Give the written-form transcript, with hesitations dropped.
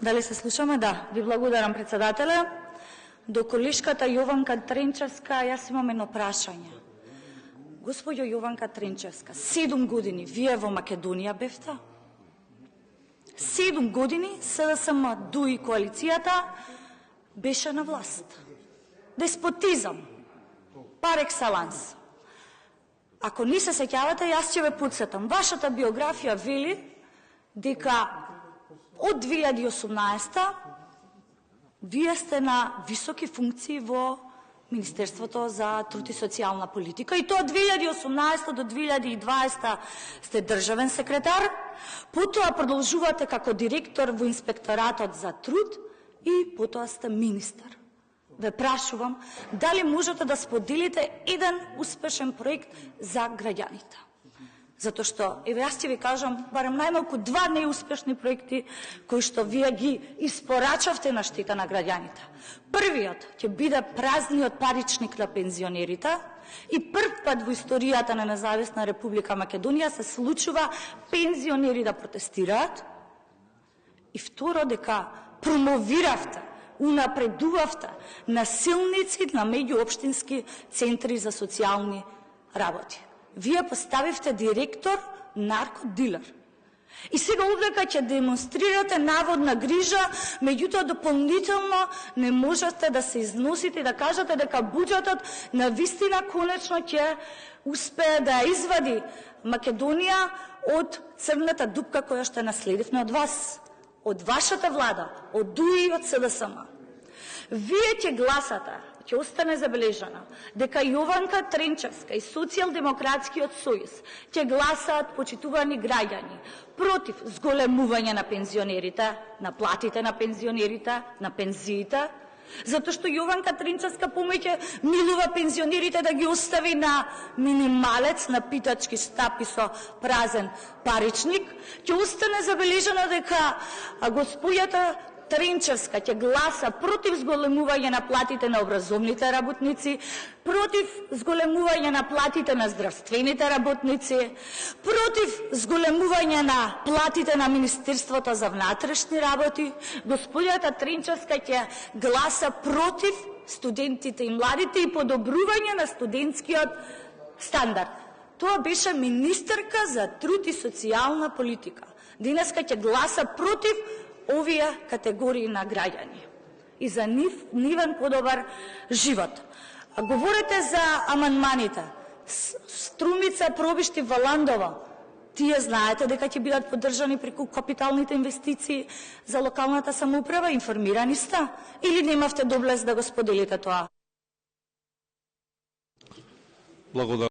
Дали се слушаме? Да. Ви благодарам, председателе. До колешката Јованка Тренчевска, јас имам едно прашање. Господјо Јованка Тренчевска, 7 години вие во Македонија бевте? 7 години СДСМ ДУИ коалицијата беше на власт. Деспотизам, пар екселанс. Ако не се сеќавате, јас ќе ве подсетам. Вашата биографија вели дека од 2018 вие сте на високи функции во Министерството за труд и социјална политика и тоа од 2018 до 2020 сте државен секретар, потоа продолжувате како директор во Инспекторатот за труд и потоа сте министар. Ве прашувам, дали можете да споделите еден успешен проект за граѓаните? Затоа што, еве јас ќе ви кажам, барем најмалку 2 неуспешни проекти кои што вие ги испорачавте на штета на граѓаните. Првиот ќе биде празниот паричник на пензионерите и прв пат во историјата на Независна Република Македонија се случува пензионери да протестираат. И второ, дека промовиравте, унапредувавте насилници на меѓуопштински центри за социјални работи. Вие поставивте директор наркодилер. И сега овдека ќе демонстрирате наводна грижа, меѓутоа дополнително не можете да се износите и да кажете дека буџетот на вистина конечно ќе успее да извади Македонија од црната дупка која што наследивме од вас, од вашата влада, од ДУИ и од СДСМ. Вие ќе гласате, ќе остане забележано, дека Јованка Тренчевска и Социјалдемократскиот сојуз ќе гласаат, почитувани граѓани, против зголемување на пензионерите, на платите на пензионерите, на пензиите, затоа што Јованка Тренчевска помеќе милува пензионерите да ги остави на минималец, на питачки штапи со празен паричник. Ќе остане забележано дека господјата Тренчевска ќе гласа против зголемување на платите на образовните работници, против зголемување на платите на здравствените работници, против зголемување на платите на Министерството за внатрешни работи. Господјата Тренчевска ќе гласа против студентите и младите и подобрување на студентскиот стандард. Тоа беше министерка за труд и социјална политика. Денеска ќе гласа против овие категории на граѓани и за нивен подобар живот. Говорите за амандманите. Струмица, Пробишти, Валандово. Тие знаете дека ќе бидат поддржани преку капиталните инвестиции за локалната самоуправа. Информирани сте или немавте доблест да го споделите тоа? Благодарам.